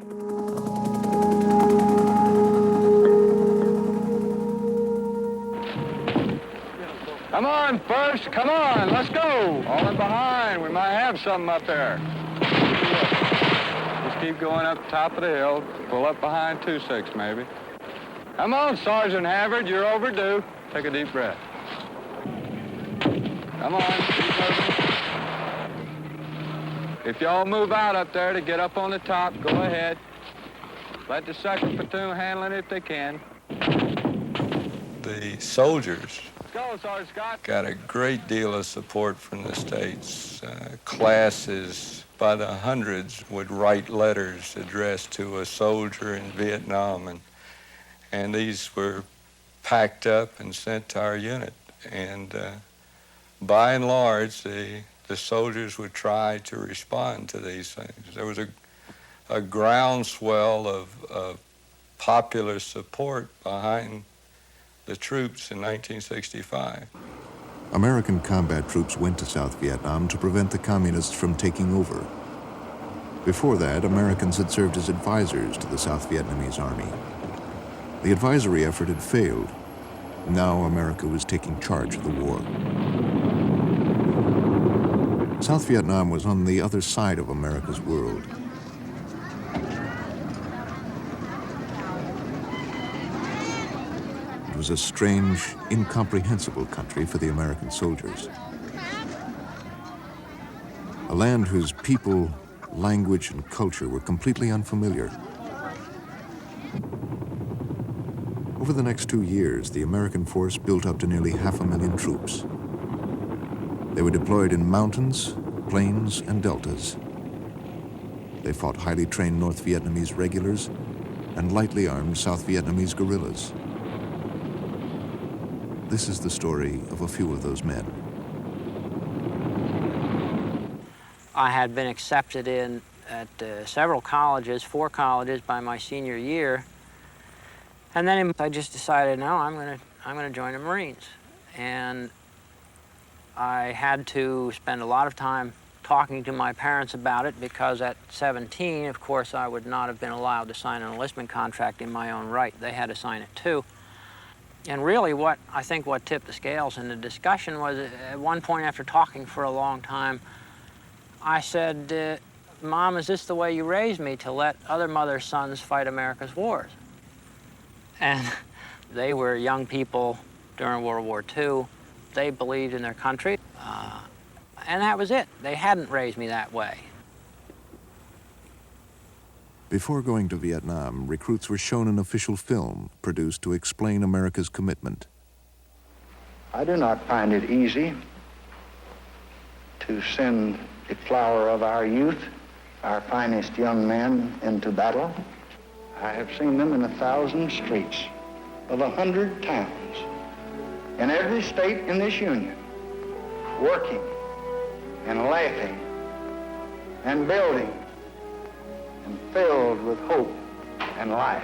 Come on, first, come on, let's go. Falling behind, we might have something up there. Just keep going up the top of the hill, pull up behind 2-6 maybe. Come on, Sergeant Havard, you're overdue. Take a deep breath. Come on, keep moving. If y'all move out up there to get up on the top, go ahead. Let the second platoon handle it if they can. The soldiers Go, Sergeant Scott. got a great deal of support from the states. Classes by the hundreds would write letters addressed to a soldier in Vietnam, and these were packed up and sent to our unit. And by and large, the soldiers would try to respond to these things. There was a groundswell of popular support behind the troops in 1965. American combat troops went to South Vietnam to prevent the communists from taking over. Before that, Americans had served as advisors to the South Vietnamese army. The advisory effort had failed. Now America was taking charge of the war. South Vietnam was on the other side of America's world. It was a strange, incomprehensible country for the American soldiers. A land whose people, language, and culture were completely unfamiliar. Over the next 2 years, the American force built up to nearly 500,000 troops. They were deployed in mountains, plains, and deltas. They fought highly trained North Vietnamese regulars and lightly armed South Vietnamese guerrillas. This is the story of a few of those men. I had been accepted in at several colleges, 4 colleges by my senior year. And then I just decided, no, I'm gonna join the Marines. And I had to spend a lot of time talking to my parents about it because at 17, of course, I would not have been allowed to sign an enlistment contract in my own right. They had to sign it too. And really what tipped the scales in the discussion was at one point after talking for a long time, I said, Mom, is this the way you raised me, to let other mothers' sons fight America's wars? And they were young people during World War II. They believed in their country, and that was it. They hadn't raised me that way. Before going to Vietnam, recruits were shown an official film produced to explain America's commitment. I do not find it easy to send the flower of our youth, our finest young men, into battle. I have seen them in 1,000 streets of 100 towns in every state in this union, working and laughing and building and filled with hope and life.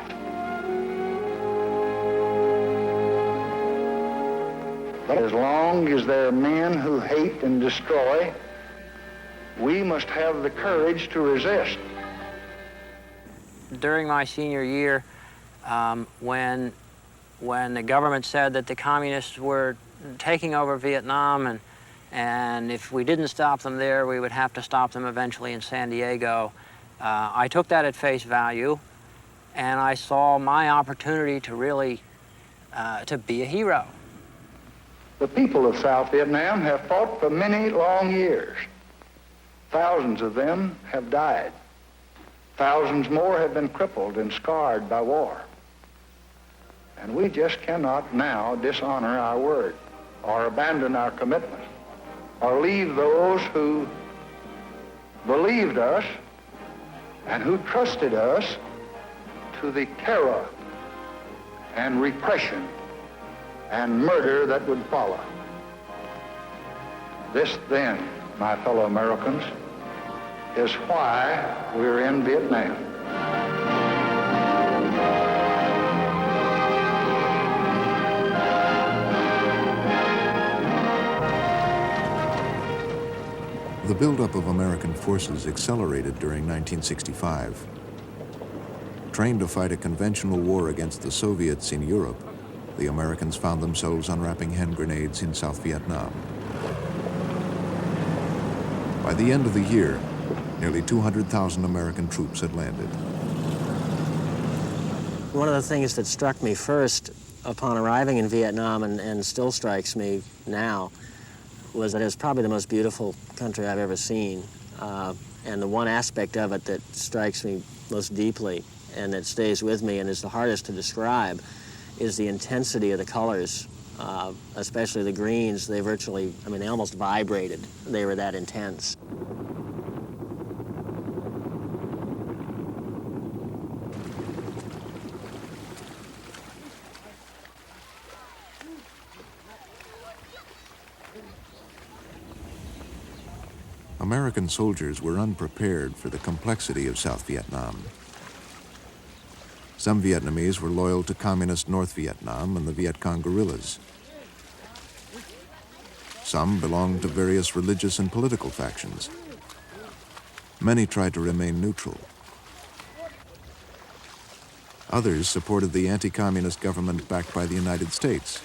But as long as there are men who hate and destroy, we must have the courage to resist. During my senior year, when the government said that the communists were taking over Vietnam and if we didn't stop them there, we would have to stop them eventually in San Diego, I took that at face value, and I saw my opportunity to really to be a hero. The people of South Vietnam have fought for many long years. Thousands of them have died. Thousands more have been crippled and scarred by war. And we just cannot now dishonor our word or abandon our commitment or leave those who believed us and who trusted us to the terror and repression and murder that would follow. This then, my fellow Americans, is why we're in Vietnam. The buildup of American forces accelerated during 1965. Trained to fight a conventional war against the Soviets in Europe, the Americans found themselves unwrapping hand grenades in South Vietnam. By the end of the year, nearly 200,000 American troops had landed. One of the things that struck me first upon arriving in Vietnam, and still strikes me now, was that it was probably the most beautiful country I've ever seen. And the one aspect of it that strikes me most deeply and that stays with me and is the hardest to describe is the intensity of the colors, especially the greens. They virtually, I mean, they almost vibrated. They were that intense. American soldiers were unprepared for the complexity of South Vietnam. Some Vietnamese were loyal to communist North Vietnam and the Viet Cong guerrillas. Some belonged to various religious and political factions. Many tried to remain neutral. Others supported the anti-communist government backed by the United States.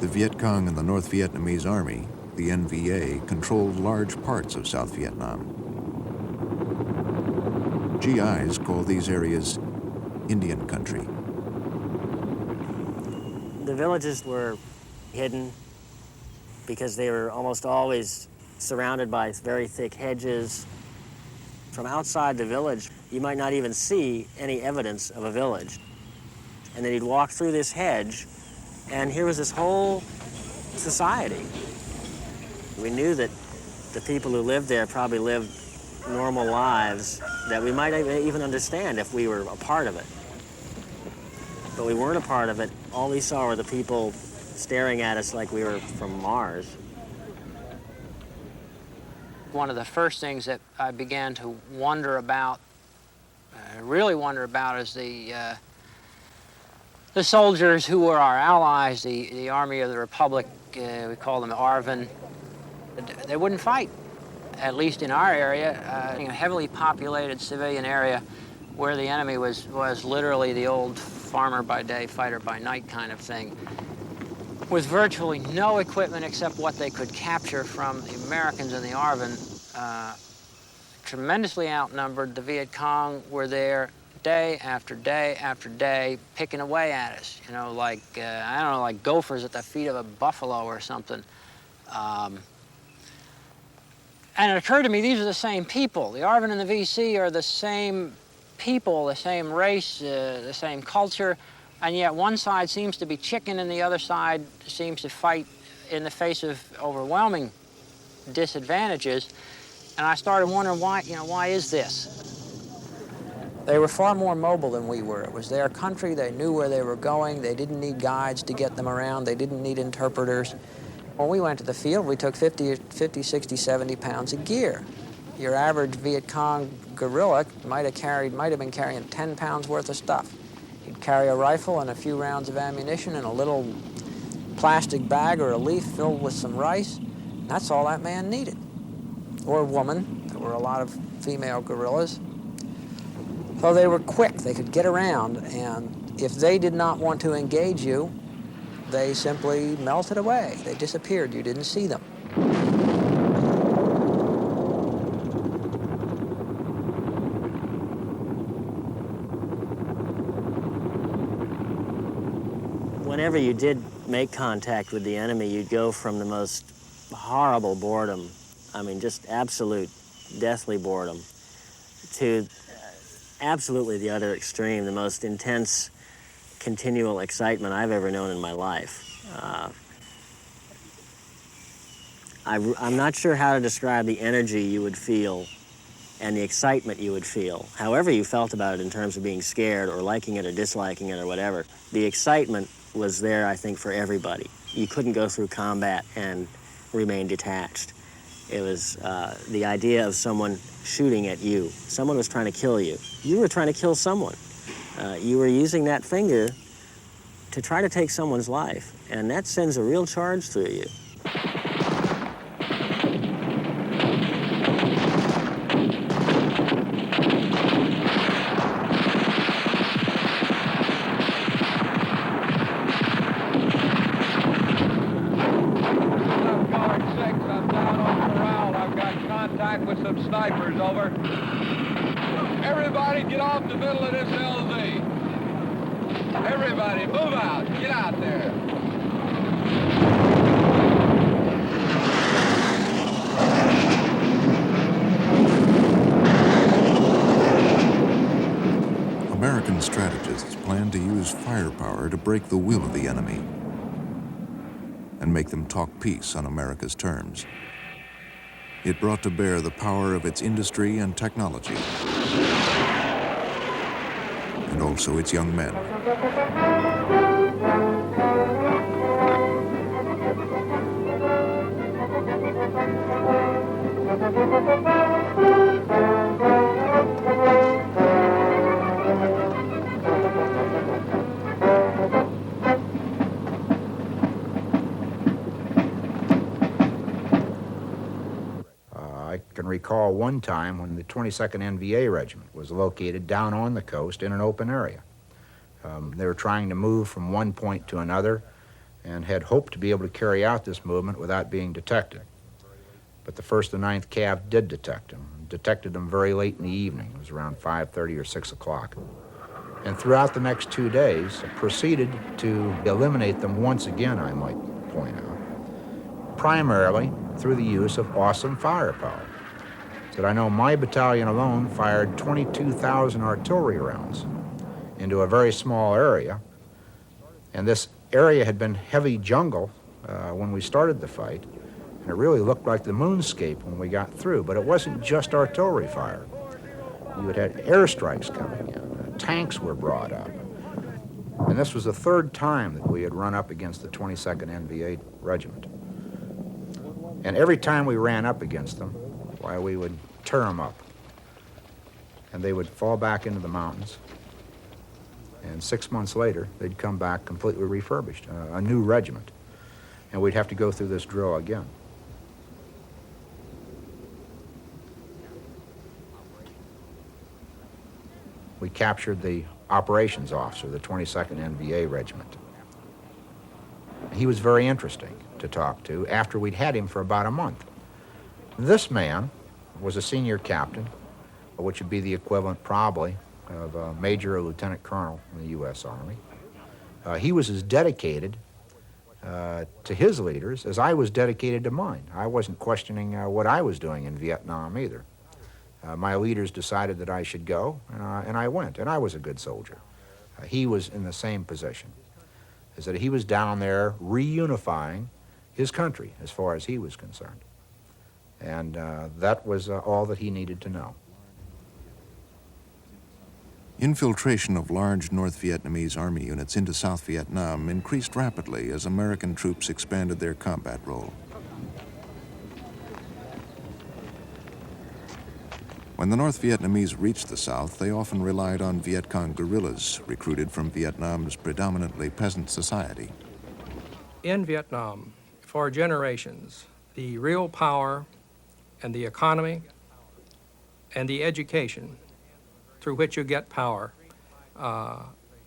The Viet Cong and the North Vietnamese Army, the NVA, controlled large parts of South Vietnam. GIs call these areas Indian country. The villages were hidden because they were almost always surrounded by very thick hedges. From outside the village, you might not even see any evidence of a village. And then you'd walk through this hedge, and here was this whole society. We knew that the people who lived there probably lived normal lives that we might even understand if we were a part of it. But we weren't a part of it. All we saw were the people staring at us like we were from Mars. One of the first things that I began to wonder about, really wonder about, is the soldiers who were our allies, the Army of the Republic, we call them ARVN. They wouldn't fight, at least in our area, a heavily populated civilian area where the enemy was literally the old farmer by day, fighter by night kind of thing, with virtually no equipment except what they could capture from the Americans and the ARVN. Tremendously outnumbered, the Viet Cong were there day after day after day, picking away at us, you know, like, I don't know, like gophers at the feet of a buffalo or something. And it occurred to me, these are the same people. The ARVN and the VC are the same people, the same race, the same culture, and yet one side seems to be chicken and the other side seems to fight in the face of overwhelming disadvantages. And I started wondering why is this? They were far more mobile than we were. It was their country. They knew where they were going. They didn't need guides to get them around. They didn't need interpreters. When we went to the field, we took 50, 60, 70 pounds of gear. Your average Viet Cong guerrilla might have been carrying 10 pounds worth of stuff. He'd carry a rifle and a few rounds of ammunition and a little plastic bag or a leaf filled with some rice. That's all that man needed. Or woman. There were a lot of female guerrillas. So they were quick. They could get around, and if they did not want to engage you, they simply melted away. They disappeared. You didn't see them. Whenever you did make contact with the enemy, you'd go from the most horrible boredom, I mean, just absolute deathly boredom, to absolutely the other extreme, the most intense, continual excitement I've ever known in my life. I'm not sure how to describe the energy you would feel and the excitement you would feel, however you felt about it in terms of being scared or liking it or disliking it or whatever. The excitement was there, I think, for everybody. You couldn't go through combat and remain detached. It was the idea of someone shooting at you. Someone was trying to kill you. You were trying to kill someone. You were using that finger to try to take someone's life, and that sends a real charge through you. With some snipers over. Everybody get off the middle of this LZ. Everybody move out. Get out there. American strategists planned to use firepower to break the will of the enemy and make them talk peace on America's terms. It brought to bear the power of its industry and technology, and also its young men. I can recall one time when the 22nd NVA Regiment was located down on the coast in an open area. They were trying to move from one point to another and had hoped to be able to carry out this movement without being detected. But the 1st and 9th Cav did detected them very late in the evening. It was around 5:30 or 6 o'clock. And throughout the next 2 days, proceeded to eliminate them once again, I might point out, primarily through the use of awesome firepower. That I know my battalion alone fired 22,000 artillery rounds into a very small area. And this area had been heavy jungle when we started the fight. And it really looked like the moonscape when we got through. But it wasn't just artillery fire. You had airstrikes coming in. Tanks were brought up. And this was the 3rd time that we had run up against the 22nd NVA Regiment. And every time we ran up against them, why, we would tear them up. And they would fall back into the mountains. And 6 months later, they'd come back completely refurbished, a new regiment. And we'd have to go through this drill again. We captured the operations officer of the 22nd NVA Regiment. He was very interesting to talk to after we'd had him for about a month. This man was a senior captain, which would be the equivalent probably of a major or lieutenant colonel in the U.S. Army. He was as dedicated to his leaders as I was dedicated to mine. I wasn't questioning what I was doing in Vietnam either. My leaders decided that I should go, and I went, and I was a good soldier. He was in the same position, is that he was down there reunifying his country as far as he was concerned. And that was all that he needed to know. Infiltration of large North Vietnamese army units into South Vietnam increased rapidly as American troops expanded their combat role. When the North Vietnamese reached the South, they often relied on Viet Cong guerrillas recruited from Vietnam's predominantly peasant society. In Vietnam, for generations, the real power and the economy and the education through which you get power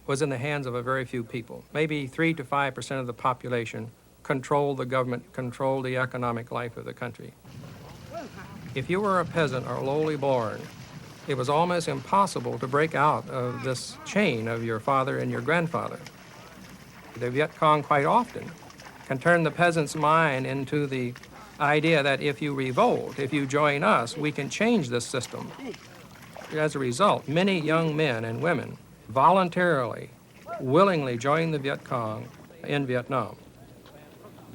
was in the hands of a very few people. Maybe 3 to 5% of the population controlled the government, controlled the economic life of the country. If you were a peasant or lowly born, it was almost impossible to break out of this chain of your father and your grandfather. The Viet Cong quite often can turn the peasant's mind into the idea that if you revolt, if you join us, we can change this system. As a result, many young men and women voluntarily, willingly join the Viet Cong in Vietnam.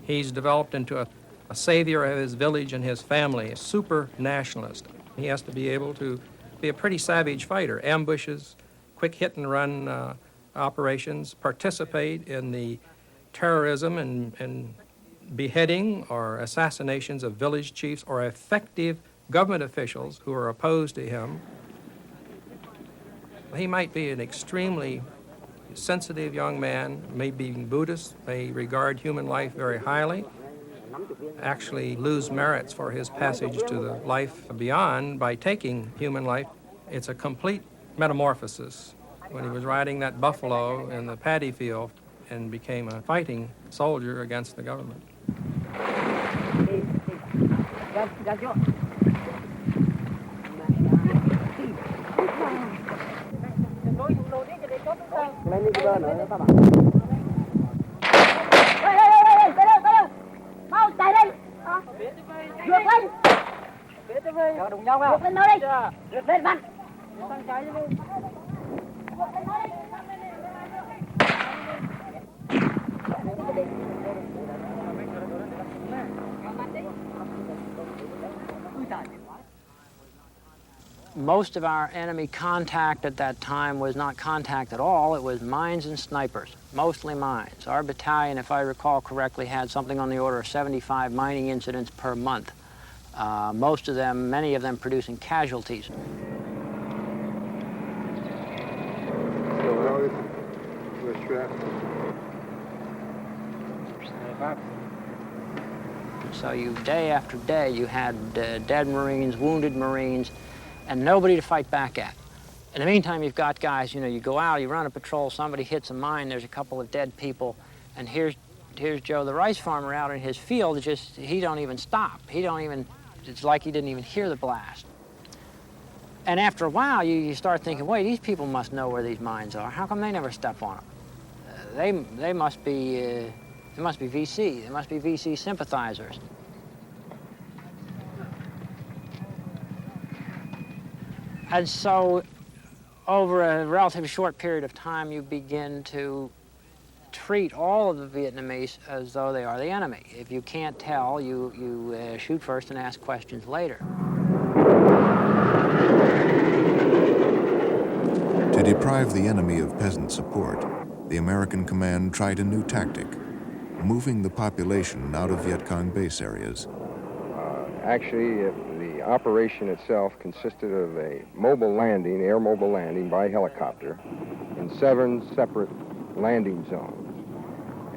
He's developed into a savior of his village and his family, a super nationalist. He has to be able to be a pretty savage fighter, ambushes, quick hit and run operations, participate in the terrorism and beheading or assassinations of village chiefs or effective government officials who are opposed to him. He might be an extremely sensitive young man, may be Buddhist, may regard human life very highly, actually lose merits for his passage to the life beyond by taking human life. It's a complete metamorphosis. When he was riding that buffalo in the paddy field and became a fighting soldier against the government. Most of our enemy contact at that time was not contact at all. It was mines and snipers, mostly mines. Our battalion, if I recall correctly, had something on the order of 75 mining incidents per month. Most of them, many of them producing casualties. So day after day, you had dead Marines, wounded Marines, and nobody to fight back at. In the meantime, you've got guys, you go out, you run a patrol, somebody hits a mine, there's a couple of dead people, and here's Joe, the rice farmer, out in his field. He don't even stop. It's like he didn't even hear the blast. And after a while, you start thinking, wait, these people must know where these mines are. How come they never step on them? They must be VC. They must be VC sympathizers. And so, over a relatively short period of time, you begin to treat all of the Vietnamese as though they are the enemy. If you can't tell, you shoot first and ask questions later. To deprive the enemy of peasant support, the American command tried a new tactic, moving the population out of Viet Cong base areas. Actually, the operation itself consisted of a mobile landing, air mobile landing by helicopter in 7 separate landing zones.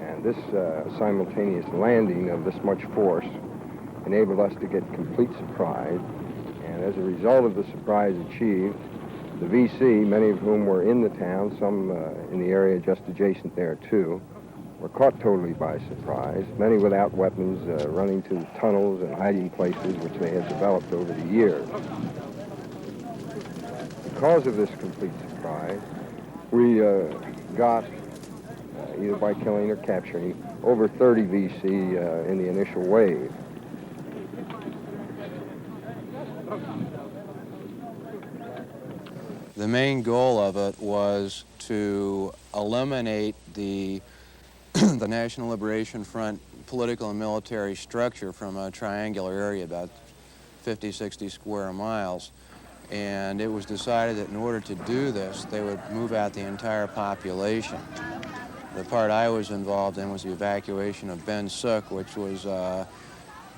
And this simultaneous landing of this much force enabled us to get complete surprise. And as a result of the surprise achieved, the VC, many of whom were in the town, some in the area just adjacent there too, were caught totally by surprise, many without weapons, running to tunnels and hiding places which they had developed over the years. Because of this complete surprise, we got, either by killing or capturing, over 30 VC in the initial wave. The main goal of it was to eliminate the National Liberation Front political and military structure from a triangular area about 50, 60 square miles. And it was decided that in order to do this, they would move out the entire population. The part I was involved in was the evacuation of Ben Suc, which was a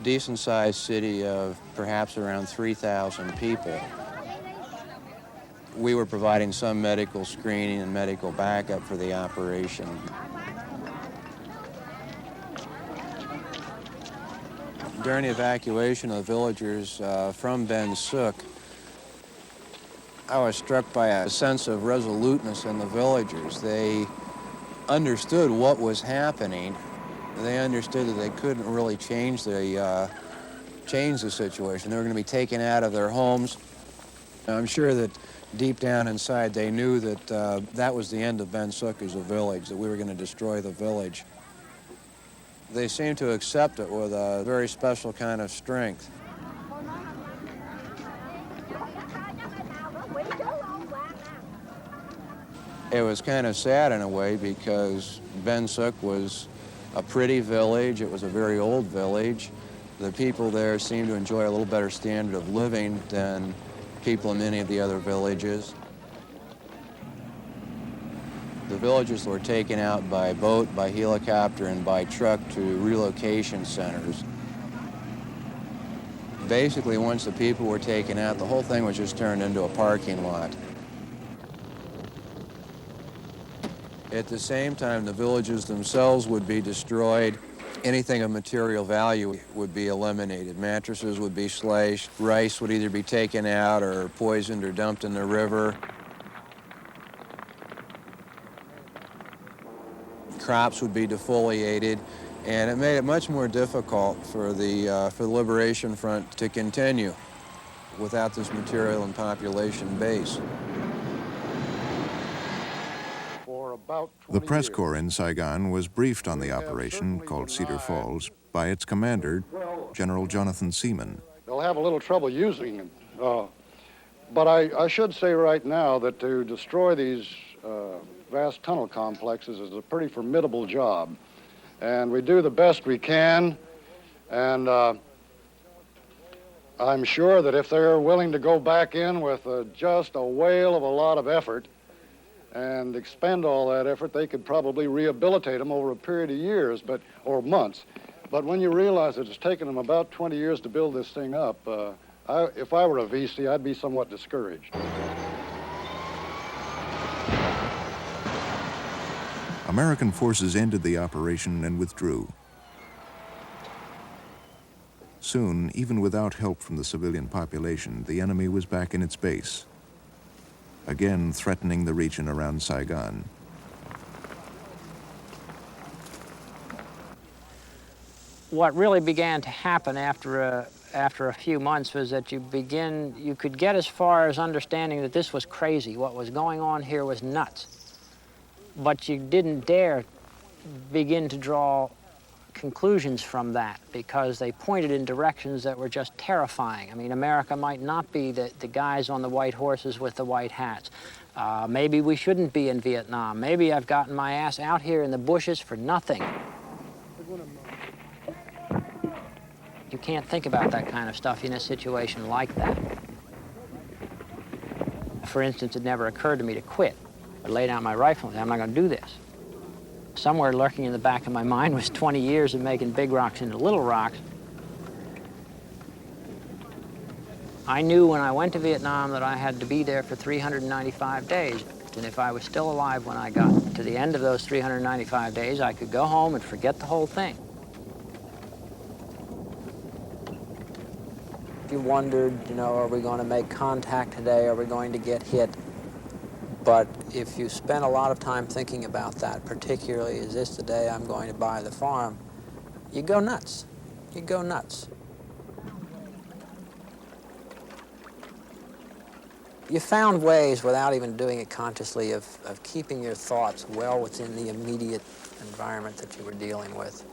decent-sized city of perhaps around 3,000 people. We were providing some medical screening and medical backup for the operation. During the evacuation of the villagers from Ben Suc, I was struck by a sense of resoluteness in the villagers. They understood what was happening. They understood that they couldn't really change the situation. They were going to be taken out of their homes. I'm sure that deep down inside they knew that that was the end of Ben Suc as a village, that we were going to destroy the village. They seemed to accept it with a very special kind of strength. It was kind of sad in a way because Ben Suc was a pretty village. It was a very old village. The people there seemed to enjoy a little better standard of living than people in many of the other villages. The villagers were taken out by boat, by helicopter, and by truck to relocation centers. Basically, once the people were taken out, the whole thing was just turned into a parking lot. At the same time, the villages themselves would be destroyed. Anything of material value would be eliminated. Mattresses would be slashed. Rice would either be taken out or poisoned or dumped in the river. Crops would be defoliated, and it made it much more difficult for the Liberation Front to continue without this material and population base. The press corps in Saigon was briefed on the operation, called Cedar Falls, by its commander, General Jonathan Seaman. They'll have a little trouble using it. But I should say right now that to destroy these vast tunnel complexes is a pretty formidable job. And we do the best we can. And I'm sure that if they're willing to go back in with just a whale of a lot of effort and expend all that effort, they could probably rehabilitate them over a period of years or months. But when you realize that it's taken them about 20 years to build this thing up, if I were a VC, I'd be somewhat discouraged. American forces ended the operation and withdrew. Soon, even without help from the civilian population, the enemy was back in its base, again threatening the region around Saigon. What really began to happen after a few months was that you could get as far as understanding that this was crazy. What was going on here was nuts. But you didn't dare begin to draw conclusions from that because they pointed in directions that were just terrifying. I mean, America might not be the guys on the white horses with the white hats. Maybe we shouldn't be in Vietnam. Maybe I've gotten my ass out here in the bushes for nothing. You can't think about that kind of stuff in a situation like that. For instance, it never occurred to me to quit. I laid down my rifle and said, I'm not going to do this. Somewhere lurking in the back of my mind was 20 years of making big rocks into little rocks. I knew when I went to Vietnam that I had to be there for 395 days. And if I was still alive when I got to the end of those 395 days, I could go home and forget the whole thing. You wondered, are we going to make contact today? Are we going to get hit? But if you spend a lot of time thinking about that, particularly, is this the day I'm going to buy the farm, you go nuts. You go nuts. You found ways, without even doing it consciously, of keeping your thoughts well within the immediate environment that you were dealing with.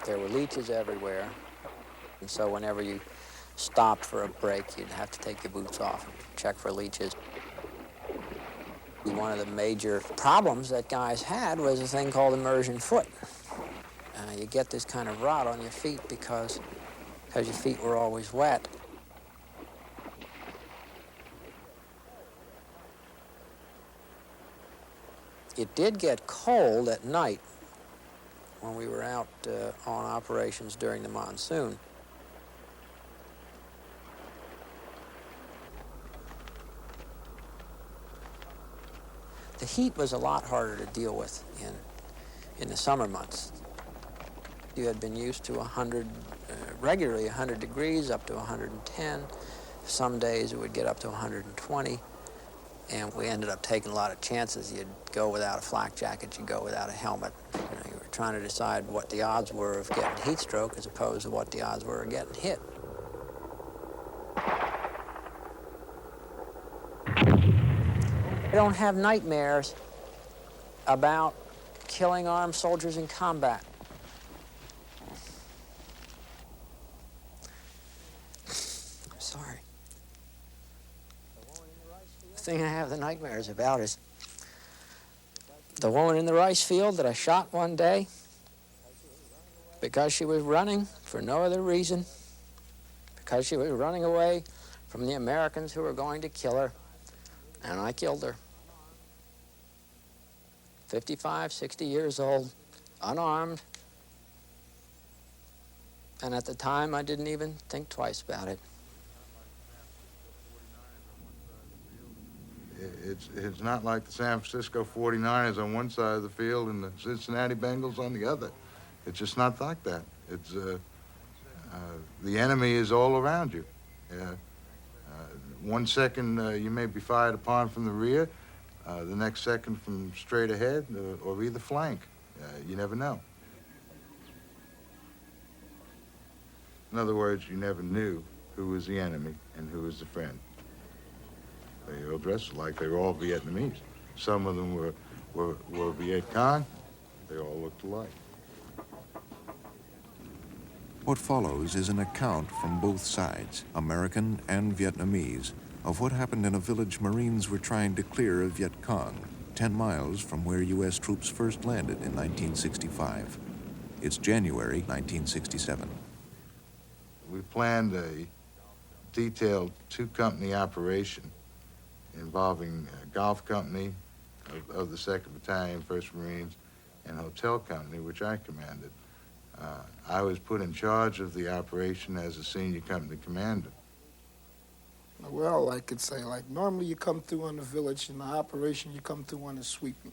There were leeches everywhere, and so whenever you stopped for a break, you'd have to take your boots off and check for leeches. One of the major problems that guys had was a thing called immersion foot. You get this kind of rot on your feet because your feet were always wet. It did get cold at night when we were out on operations during the monsoon. The heat was a lot harder to deal with in the summer months. You had been used to regularly 100 degrees, up to 110. Some days it would get up to 120. And we ended up taking a lot of chances. You'd go without a flak jacket, you'd go without a helmet. You were trying to decide what the odds were of getting heat stroke as opposed to what the odds were of getting hit. I don't have nightmares about killing armed soldiers in combat. I'm sorry. The thing I have the nightmares about is the woman in the rice field that I shot one day because she was running for no other reason, because she was running away from the Americans who were going to kill her, and I killed her. 55, 60 years old, unarmed, And at the time, I didn't even think twice about it. It's not like the San Francisco 49ers on one side of the field and the Cincinnati Bengals on the other. It's just not like that. It's the enemy is all around you. 1 second you may be fired upon from the rear, the next second from straight ahead or either flank. You never know. In other words, you never knew who was the enemy and who was the friend. They all dressed like they were all Vietnamese. Some of them were Viet Cong. They all looked alike. What follows is an account from both sides, American and Vietnamese, of what happened in a village Marines were trying to clear of Viet Cong, 10 miles from where U.S. troops first landed in 1965. It's January 1967. We planned a detailed two-company operation involving a golf company of the 2nd Battalion, 1st Marines, and hotel company, which I commanded. I was put in charge of the operation as a senior company commander. Well, I could say, like, normally you come through on the village. In the operation, you come through on a sweeping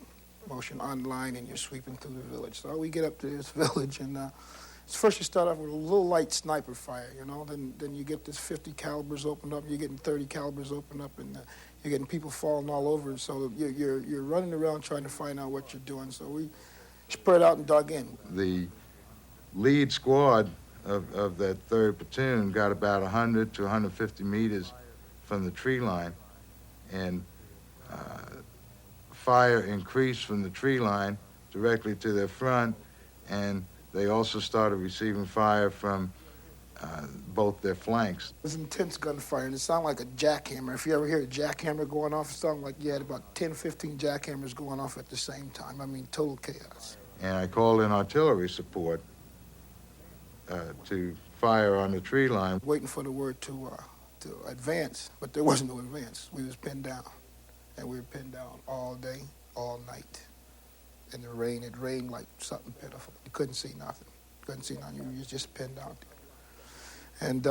motion online, and you're sweeping through the village. So we get up to this village, and first you start off with a little light sniper fire, you know. Then you get this 50 calibers opened up, you're getting 30 calibers opened up, and you're getting people falling all over. So you're running around trying to find out what you're doing. So we spread out and dug in. The lead squad of that 3rd platoon got about 100 to 150 meters from the tree line, and fire increased from the tree line directly to their front, and they also started receiving fire from both their flanks. It was intense gunfire, and it sounded like a jackhammer. If you ever hear a jackhammer going off, it sounded like you had about 10, 15 jackhammers going off at the same time. I mean, total chaos. And I called in artillery support to fire on the tree line. Waiting for the word to advance, but there wasn't no advance. We was pinned down, and we were pinned down all day, all night. In the rain, it rained like something pitiful. You couldn't see nothing. Couldn't see nothing. You were just pinned down. And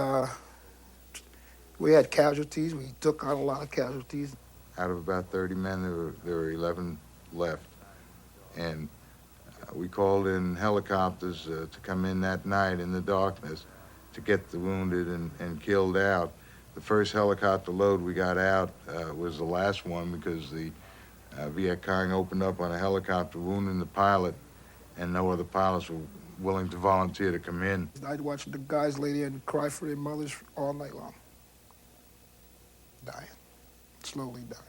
we had casualties. We took on a lot of casualties. Out of about 30 men, there were 11 left. And we called in helicopters to come in that night in the darkness to get the wounded and killed out. The first helicopter load we got out was the last one because the Viet Cong opened up on a helicopter, wounding the pilot, and no other pilots were willing to volunteer to come in. I'd watch the guys lay there and cry for their mothers all night long. Dying, slowly dying,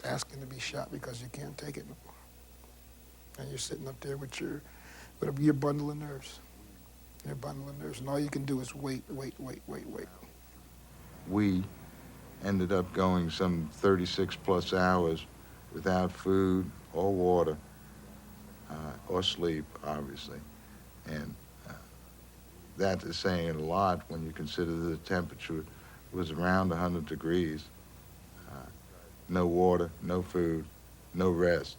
asking to be shot because you can't take it no more. And you're sitting up there with your bundle of nerves. Your bundle of nerves, and all you can do is wait. We ended up going some 36 plus hours without food or water or sleep, obviously. And that is saying a lot when you consider the temperature was around 100 degrees. No water, no food, no rest.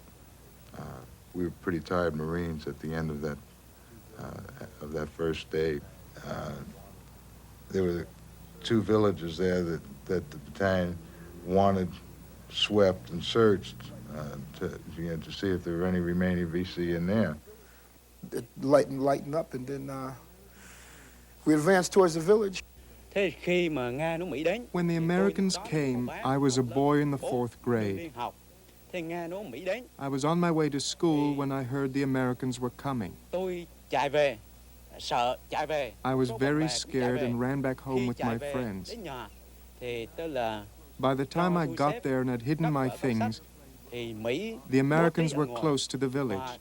We were pretty tired Marines at the end of that first day. There were 2 villages there that the battalion wanted swept and searched to see if there were any remaining VC in there. It lightened up, and then we advanced towards the village. When the Americans came, I was a boy in the 4th grade. I was on my way to school when I heard the Americans were coming. I was very scared and ran back home with my friends. By the time I got there and had hidden my things, the Americans were close to the village.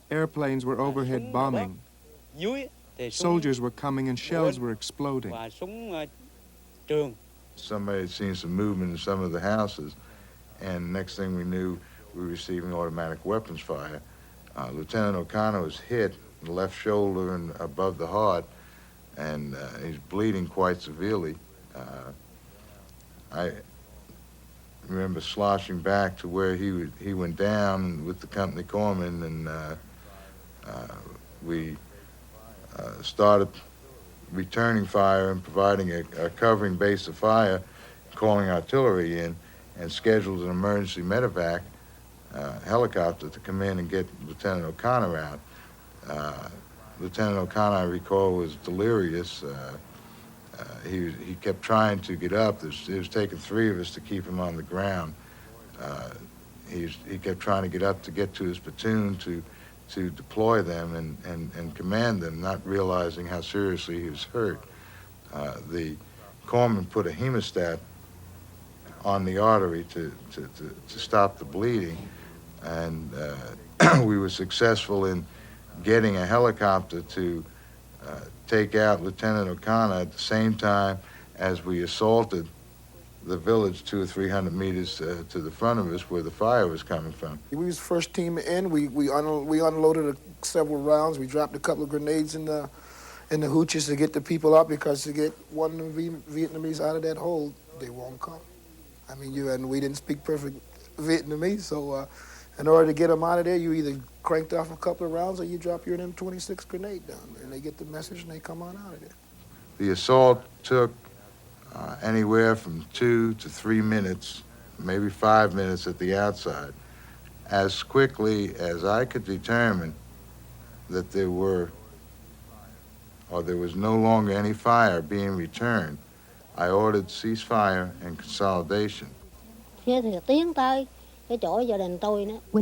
Airplanes were overhead bombing. Soldiers were coming and shells were exploding. Somebody had seen some movement in some of the houses, and next thing we knew, we were receiving automatic weapons fire. Lieutenant O'Connor was hit in the left shoulder and above the heart, and he's bleeding quite severely. I remember sloshing back to where he went down with the company corpsman, and we started returning fire and providing a covering base of fire, calling artillery in, and scheduled an emergency medevac helicopter to come in and get Lieutenant O'Connor out. Lieutenant O'Connor, I recall, was delirious. He kept trying to get up. It was taking 3 of us to keep him on the ground. He kept trying to get up to get to his platoon to deploy them and command them, not realizing how seriously he was hurt. The corpsman put a hemostat on the artery to stop the bleeding, and we were successful in getting a helicopter to take out Lieutenant O'Connor at the same time as we assaulted the village 200 or 300 meters to the front of us where the fire was coming from. We was the first team in. We unloaded several rounds. We dropped a couple of grenades in the hooches to get the people out, because to get one of the Vietnamese out of that hole, they won't come. I mean, and we didn't speak perfect Vietnamese, so in order to get them out of there, you either cranked off a couple of rounds or you drop your M26 grenade down, and they get the message and they come on out of there. The assault took anywhere from 2 to 3 minutes, maybe 5 minutes at the outside. As quickly as I could determine that there was no longer any fire being returned, I ordered ceasefire and consolidation. When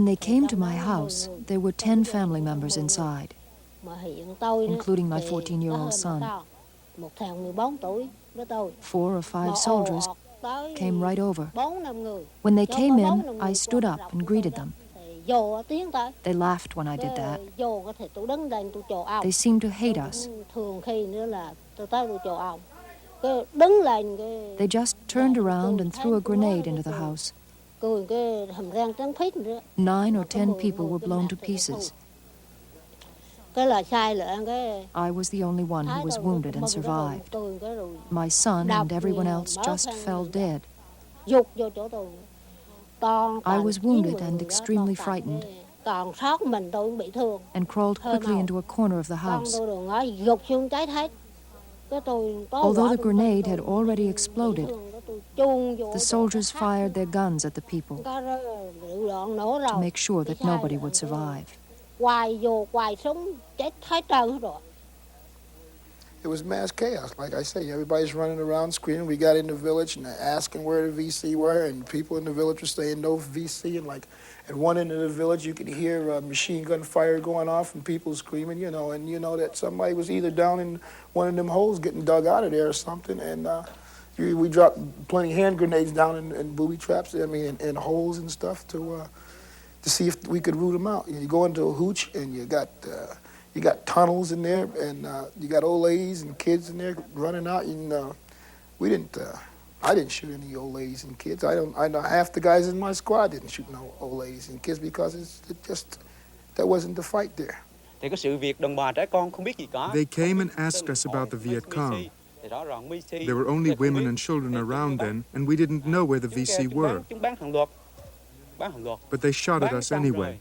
they came to my house, there were 10 family members inside, including my 14-year-old son. 4 or 5 soldiers came right over. When they came in, I stood up and greeted them. They laughed when I did that. They seemed to hate us. They just turned around and threw a grenade into the house. 9 or 10 people were blown to pieces. I was the only one who was wounded and survived. My son and everyone else just fell dead. I was wounded and extremely frightened, and crawled quickly into a corner of the house. Although the grenade had already exploded, the soldiers fired their guns at the people to make sure that nobody would survive. It was mass chaos, like I say. Everybody's running around screaming. We got in the village and asking where the VC were, and people in the village were saying no VC. And like at one end of the village, you could hear machine gun fire going off and people screaming, and you know that somebody was either down in one of them holes getting dug out of there or something. And we dropped plenty of hand grenades down in booby traps, in holes and stuff to see if we could root them out. You go into a hooch and you got tunnels in there, and you got old ladies and kids in there running out. And I didn't shoot any old ladies and kids. I know half the guys in my squad didn't shoot no old ladies and kids, because that wasn't the fight there. They came and asked us about the Viet Cong. There were only women and children around then, and we didn't know where the VC were. But they shot at us anyway.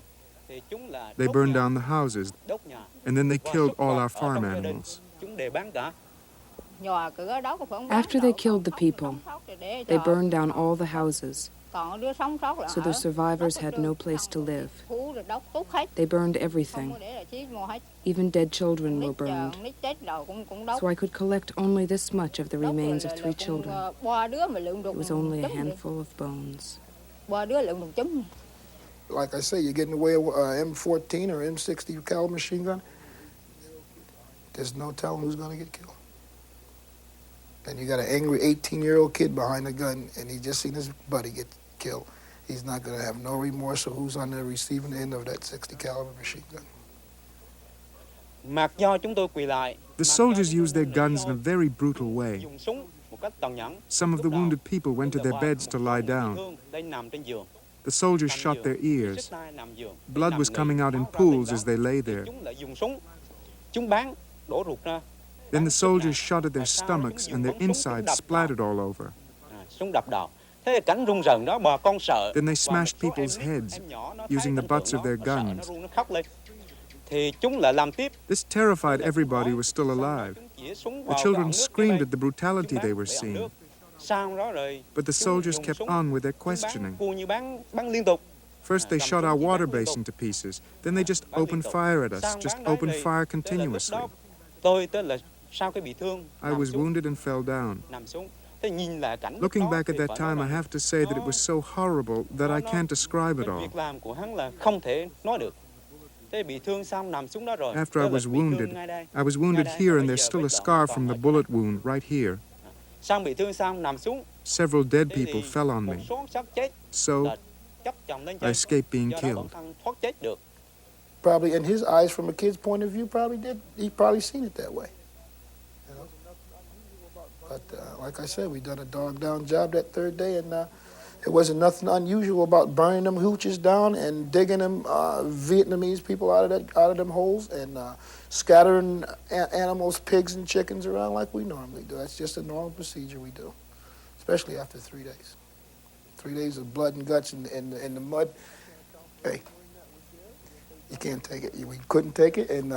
They burned down the houses, and then they killed all our farm animals. After they killed the people, they burned down all the houses, so the survivors had no place to live. They burned everything. Even dead children were burned. So I could collect only this much of the remains of 3 children. It was only a handful of bones. Like I say, you get in the way of M14 or M60 caliber machine gun, there's no telling who's going to get killed. And you got an angry 18-year-old kid behind the gun, and he just seen his buddy get killed. He's not going to have no remorse of who's on the receiving end of that 60 caliber machine gun. The soldiers used their guns in a very brutal way. Some of the wounded people went to their beds to lie down. The soldiers shot their ears. Blood was coming out in pools as they lay there. Then the soldiers shot at their stomachs, and their insides splattered all over. Then they smashed people's heads using the butts of their guns. This terrified everybody who was still alive. The children screamed at the brutality they were seeing. But the soldiers kept on with their questioning. First they shot our water basin to pieces. Then they just opened fire at us, just opened fire continuously. I was wounded and fell down. Looking back at that time, I have to say that it was so horrible that I can't describe it all. After I was wounded here, and there's still a scar from the bullet wound right here. Several dead people fell on me. So I escaped being killed. Probably in his eyes, from a kid's point of view, he probably seen it that way. You know? But like I said, we done a dog-down job that third day, and it wasn't nothing unusual about burning them hooches down and digging them Vietnamese people out of them holes and scattering animals, pigs and chickens around like we normally do. That's just a normal procedure we do, especially after 3 days. 3 days of blood and guts in the mud. Hey, you can't take it. We couldn't take it, and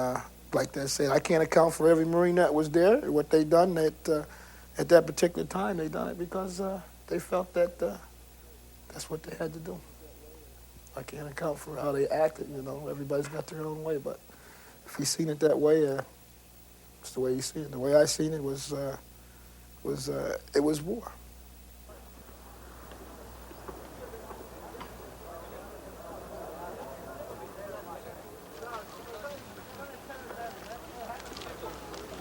like I said, I can't account for every Marine that was there, what they done at that particular time. They done it because they felt that that's what they had to do. I can't account for how they acted, you know. Everybody's got their own way, but if he's seen it that way, it's the way he seen it. The way I seen it was war.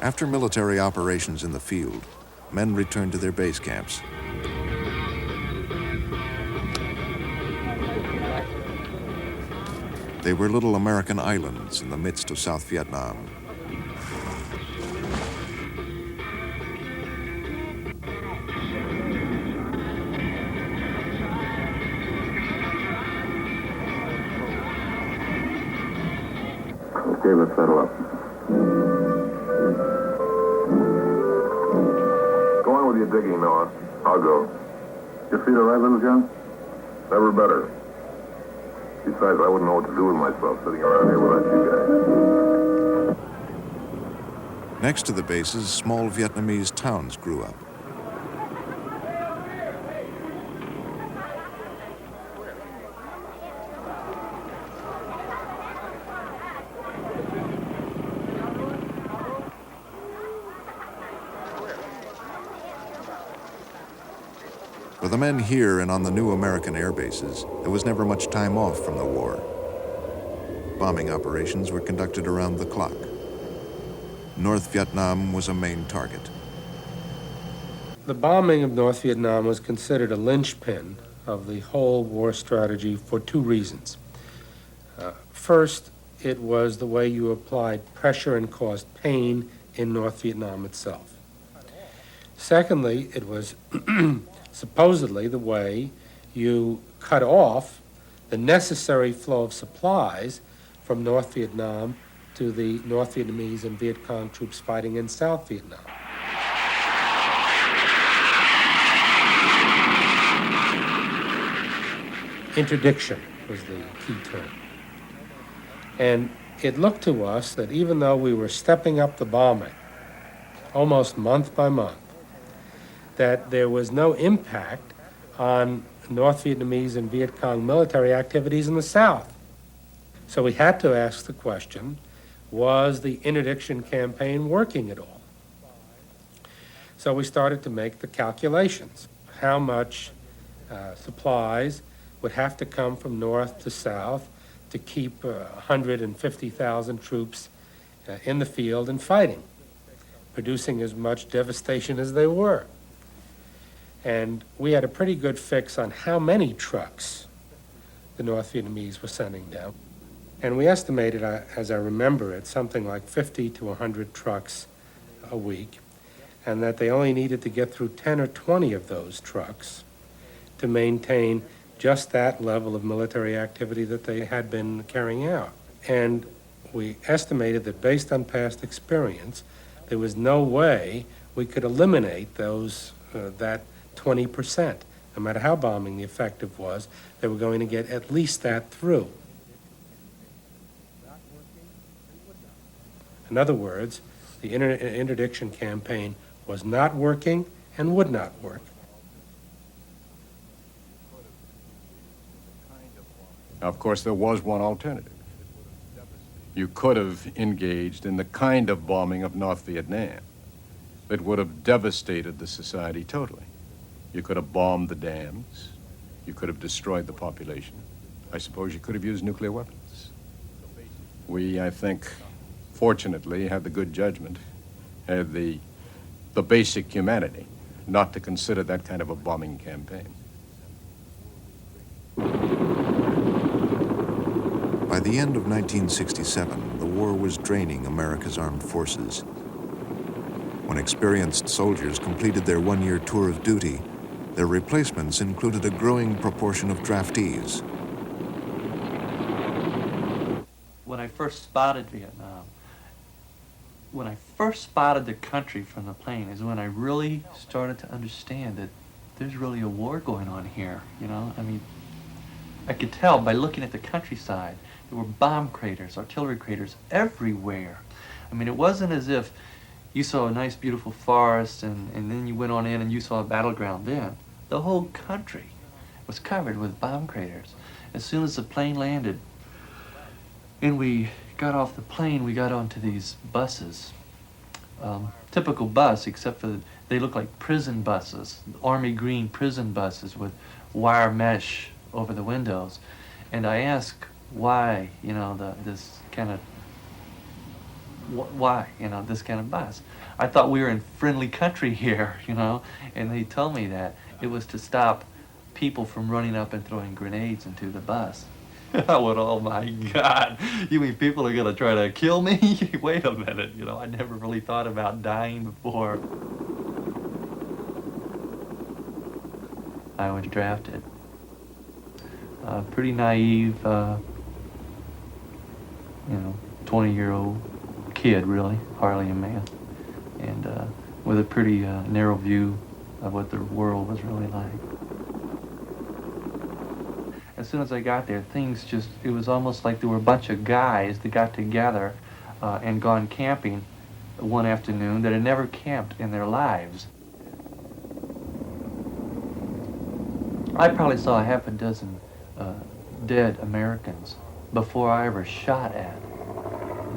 After military operations in the field, men returned to their base camps. They were little American islands in the midst of South Vietnam. Okay, let's settle up. Go on with your digging, Noah. I'll go. You see the rifles, John? Never better. Besides, I wouldn't know what to do with myself sitting around here without you guys. Next to the bases, small Vietnamese towns grew up. For the men here and on the new American air bases, there was never much time off from the war. Bombing operations were conducted around the clock. North Vietnam was a main target. The bombing of North Vietnam was considered a linchpin of the whole war strategy for two reasons. First, it was the way you applied pressure and caused pain in North Vietnam itself. Secondly, it was supposedly the way you cut off the necessary flow of supplies from North Vietnam to the North Vietnamese and Viet Cong troops fighting in South Vietnam. Interdiction was the key term. And it looked to us that even though we were stepping up the bombing almost month by month, that there was no impact on North Vietnamese and Viet Cong military activities in the South. So we had to ask the question, was the interdiction campaign working at all? So we started to make the calculations. How much supplies would have to come from north to south to keep 150,000 troops in the field and fighting, producing as much devastation as they were. And we had a pretty good fix on how many trucks the North Vietnamese were sending down. And we estimated, as I remember it, something like 50 to 100 trucks a week, and that they only needed to get through 10 or 20 of those trucks to maintain just that level of military activity that they had been carrying out. And we estimated that based on past experience, there was no way we could eliminate those, that 20%. No matter how bombing the effective was, they were going to get at least that through. In other words, the interdiction campaign was not working and would not work. Of course, there was one alternative. You could have engaged in the kind of bombing of North Vietnam that would have devastated the society totally. You could have bombed the dams. You could have destroyed the population. I suppose you could have used nuclear weapons. We, I think, fortunately, had the good judgment, had the basic humanity not to consider that kind of a bombing campaign. By the end of 1967, the war was draining America's armed forces. When experienced soldiers completed their one-year tour of duty, their replacements included a growing proportion of draftees. When I first spotted Vietnam, when I first spotted the country from the plane is when I really started to understand that there's really a war going on here, you know? I mean, I could tell by looking at the countryside. There were bomb craters, artillery craters everywhere. I mean, it wasn't as if you saw a nice, beautiful forest and then you went on in and you saw a battleground then. The whole country was covered with bomb craters. As soon as the plane landed and we got off the plane, we got onto these buses. Typical bus, except for they look like prison buses, army green prison buses with wire mesh over the windows. And I asked why, you know, this kind of, why, you know, this kind of bus. I thought we were in friendly country here, you know, and they told me that it was to stop people from running up and throwing grenades into the bus. I went, oh my God, you mean people are gonna try to kill me? Wait a minute, you know, I never really thought about dying before I was drafted. Pretty naive, you know, 20-year-old kid, really, hardly a man, and with a pretty narrow view of what the world was really like. As soon as I got there, things just, it was almost like there were a bunch of guys that got together and gone camping one afternoon that had never camped in their lives. I probably saw a half a dozen dead Americans before I ever shot at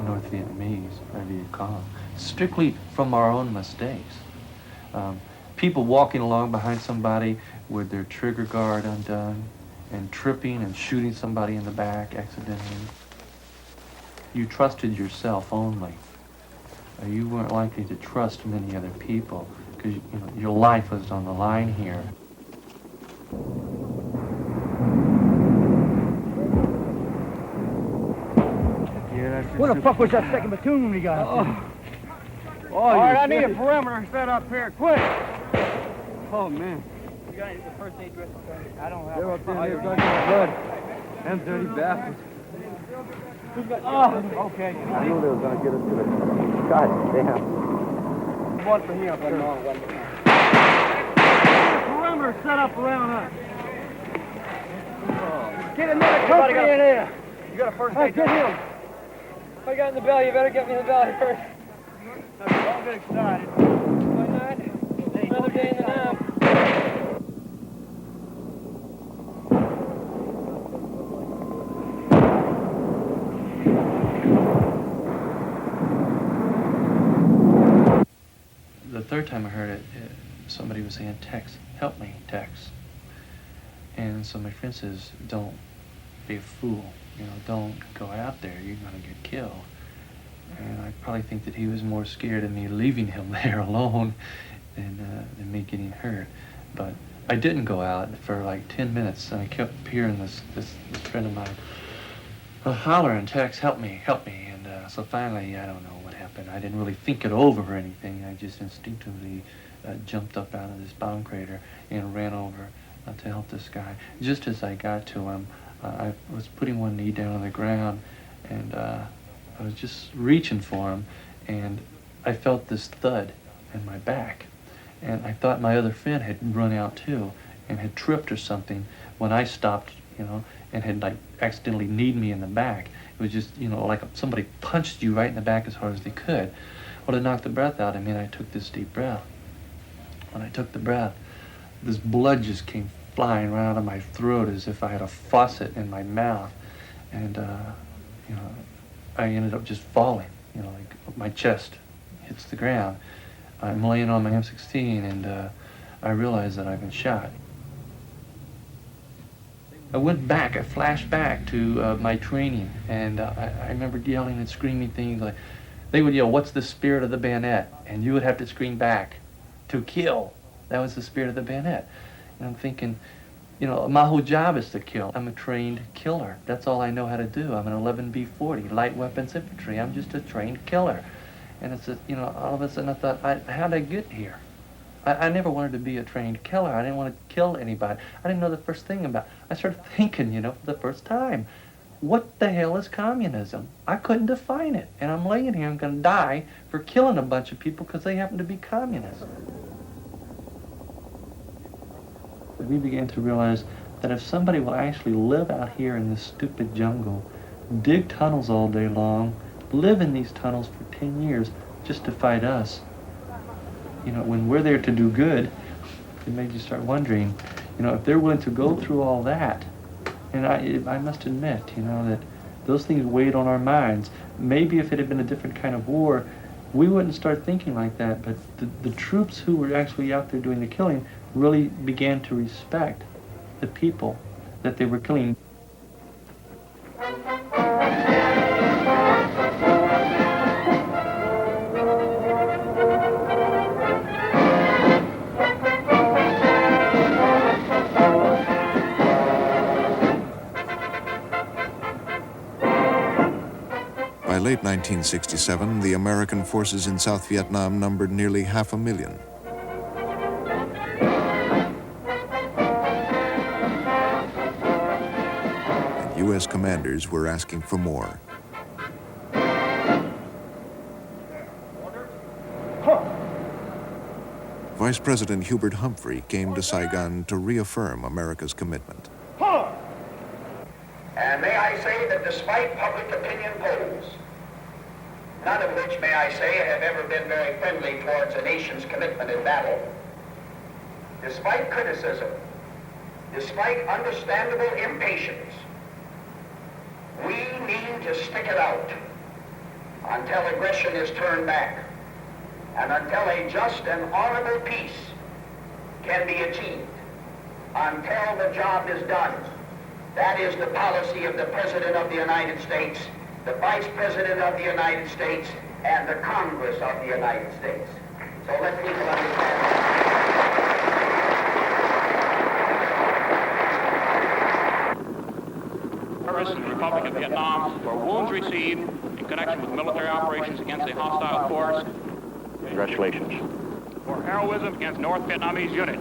North Vietnamese or Viet Cong, strictly from our own mistakes. People walking along behind somebody with their trigger guard undone and tripping and shooting somebody in the back accidentally. You trusted yourself only. You weren't likely to trust many other people because you know, your life was on the line here. Where the fuck was that second platoon we got? All right, I need a perimeter set up here, quick. Oh, man. You got the first aid dress? I don't have it. They're up there, they've got your blood. Them dirty bastards. Oh, okay. I knew they were going to get us to the... God damn. One for him. Perimeter set up around us. Get another company in there. You got a first aid dress? Get him. If I got in the belly, you better get me in the belly first. Don't get excited. Why not? Another day in the nap. The third time I heard it, somebody was saying, Tex, help me, Tex. And so my friend says, don't be a fool. You know, don't go out there, you're gonna get killed. And I probably think that he was more scared of me leaving him there alone than me getting hurt. But I didn't go out for like 10 minutes, and I kept hearing this friend of mine hollering, Tex, help me, help me. And so finally, I don't know what happened. I didn't really think it over or anything. I just instinctively jumped up out of this bomb crater and ran over to help this guy. Just as I got to him, I was putting one knee down on the ground, and I was just reaching for him, and I felt this thud in my back. And I thought my other friend had run out too and had tripped or something when I stopped you know, and had like accidentally kneed me in the back. It was just, you know, like somebody punched you right in the back as hard as they could. Well, to knock the breath out of me, I took this deep breath. When I took the breath, this blood just came flying right out of my throat as if I had a faucet in my mouth. And, you know, I ended up just falling, you know, like my chest hits the ground. I'm laying on my M16 and I realized that I've been shot. I went back, I flashed back to my training, and I remember yelling and screaming things like, they would yell, "What's the spirit of the bayonet?" And you would have to scream back, "To kill." That was the spirit of the bayonet. And I'm thinking, you know, my whole job is to kill. I'm a trained killer. That's all I know how to do. I'm an 11B40, light weapons infantry. I'm just a trained killer. And it's, you know, all of a sudden I thought, how'd I get here? I never wanted to be a trained killer. I didn't want to kill anybody. I didn't know the first thing about it. I started thinking, you know, for the first time, what the hell is communism? I couldn't define it. And I'm laying here, I'm going to die for killing a bunch of people because they happen to be communists. We began to realize that if somebody will actually live out here in this stupid jungle, dig tunnels all day long, live in these tunnels for 10 years just to fight us, you know, when we're there to do good, it made you start wondering, you know, if they're willing to go through all that. And I must admit, you know, that those things weighed on our minds. Maybe if it had been a different kind of war, we wouldn't start thinking like that, but the troops who were actually out there doing the killing really began to respect the people that they were killing. By late 1967, the American forces in South Vietnam numbered nearly 500,000. And U.S. commanders were asking for more. Vice President Hubert Humphrey came to Saigon to reaffirm America's commitment. And may I say that despite public opinion polls, none of which, may I say, have ever been very friendly towards a nation's commitment in battle, despite criticism, despite understandable impatience, we mean to stick it out until aggression is turned back and until a just and honorable peace can be achieved, until the job is done. That is the policy of the President of the United States, the Vice President of the United States, and the Congress of the United States. So let people understand that. Service in the Republic of Vietnam for wounds received in connection with military operations against a hostile force. Congratulations. For heroism against North Vietnamese unit.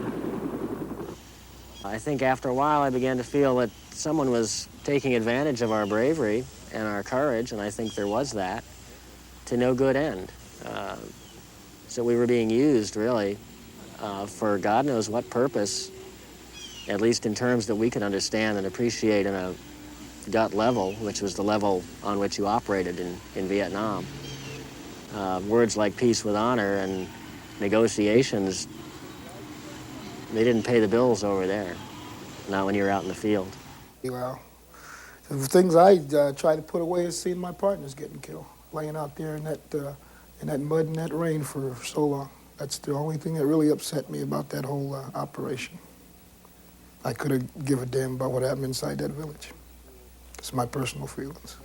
I think after a while I began to feel that someone was taking advantage of our bravery and our courage, and I think there was that, to no good end. So we were being used, really, for God knows what purpose, at least in terms that we could understand and appreciate in a gut level, which was the level on which you operated in Vietnam. Words like peace with honor and negotiations, they didn't pay the bills over there, not when you're out in the field. Well, the things I try to put away is seeing my partners getting killed, laying out there in that mud and that rain for so long. That's the only thing that really upset me about that whole operation. I could have given a damn about what happened inside that village. It's my personal feelings.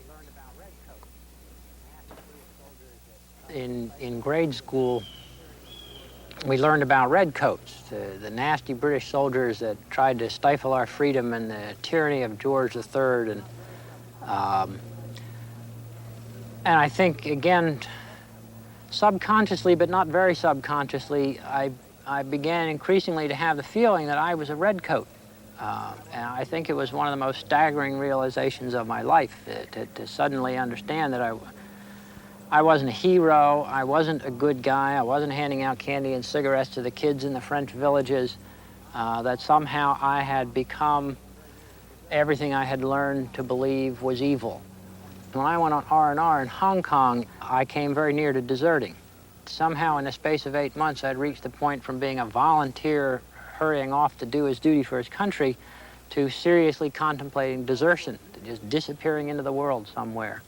In grade school, we learned about redcoats, the nasty British soldiers that tried to stifle our freedom and the tyranny of George III. And I think, again, subconsciously, but not very subconsciously, I began increasingly to have the feeling that I was a redcoat. And I think it was one of the most staggering realizations of my life, to suddenly understand that I wasn't a hero, I wasn't a good guy, I wasn't handing out candy and cigarettes to the kids in the French villages, that somehow I had become everything I had learned to believe was evil. When I went on R&R in Hong Kong, I came very near to deserting. Somehow in the space of 8 months, I'd reached the point from being a volunteer hurrying off to do his duty for his country to seriously contemplating desertion, to just disappearing into the world somewhere.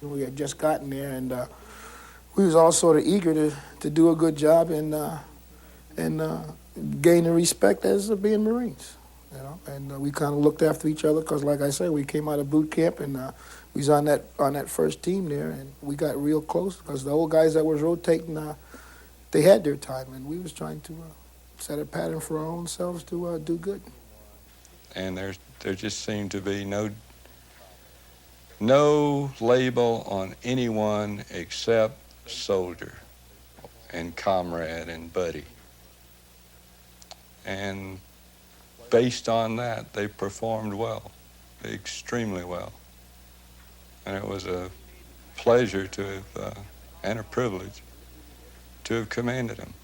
We had just gotten there, and we was all sort of eager to do a good job and gain the respect as being Marines, you know. And we kind of looked after each other because, like I said, we came out of boot camp and we was on that first team there, and we got real close because the old guys that was rotating, they had their time, and we was trying to set a pattern for our own selves to do good. And there just seemed to be no label on anyone except soldier and comrade and buddy. And based on that, they performed well, extremely well. And it was a pleasure to have, and a privilege to have commanded them.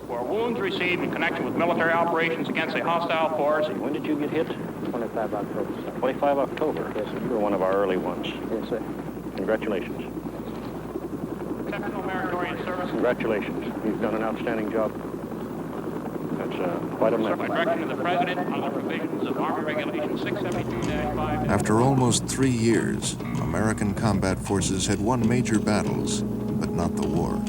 For wounds received in connection with military operations against a hostile force. When did you get hit? 25 October, sir. 25 October? Yes, sir. You were one of our early ones. Yes, sir. Congratulations. Exceptional meritorious service. Congratulations. You've done an outstanding job. That's quite a By medal. direction of the President on the provisions of Army Regulation 672-5. After almost 3 years, American combat forces had won major battles, but not the war.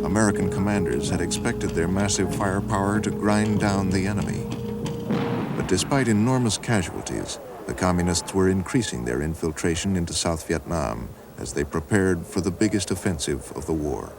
American commanders had expected their massive firepower to grind down the enemy. But despite enormous casualties, the communists were increasing their infiltration into South Vietnam as they prepared for the biggest offensive of the war.